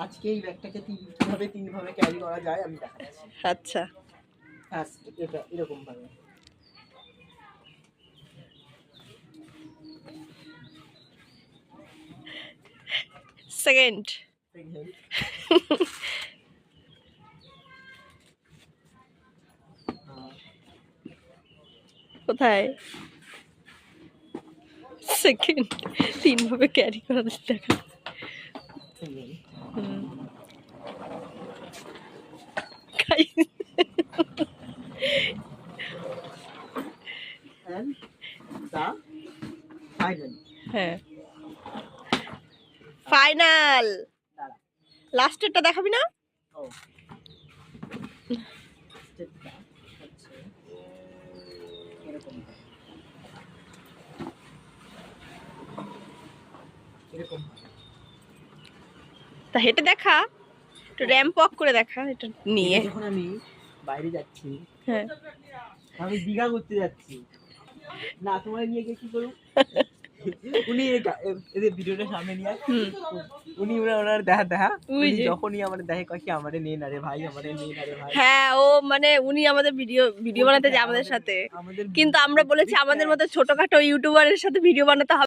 আজকে এই ব্যাগটাকে তিন ভাবে ক্যারি করা যায় আমি দেখাচ্ছি। আচ্ছা, ফার্স্ট এটা এরকম ভাবে, সেকেন্ড কোথায়? সেকেন্ড 3 ভাবে ক্যারি করা দেখা। হ্যাঁ, ফাইনাল। লাস্টেরটা দেখাবি না? তা হেঁটে দেখা, একটু র্যাম্প ওয়াক করে দেখা এটা নিয়ে। যখন আমি বাইরে যাচ্ছি, হ্যাঁ, আমি দীঘা ঘুরতে যাচ্ছি না, তোমার নিয়ে গিয়ে কি করবো? উনি এদের ভিডিওটা সামনে নিয়ে উনি ওনার দেখা যখনই আমাদের দেখে কয় কি আমাদের নিয়ে না রে ভাই, আমাদের নিয়ে না রে ভাই। হ্যাঁ, ও মানে উনি আমাদের ভিডিও বানাতে যায় আমাদের সাথে, কিন্তু আমরা বলেছি আমাদের মতো ছোটখাটো ইউটিউবারের সাথে ভিডিও বানাতে হবে।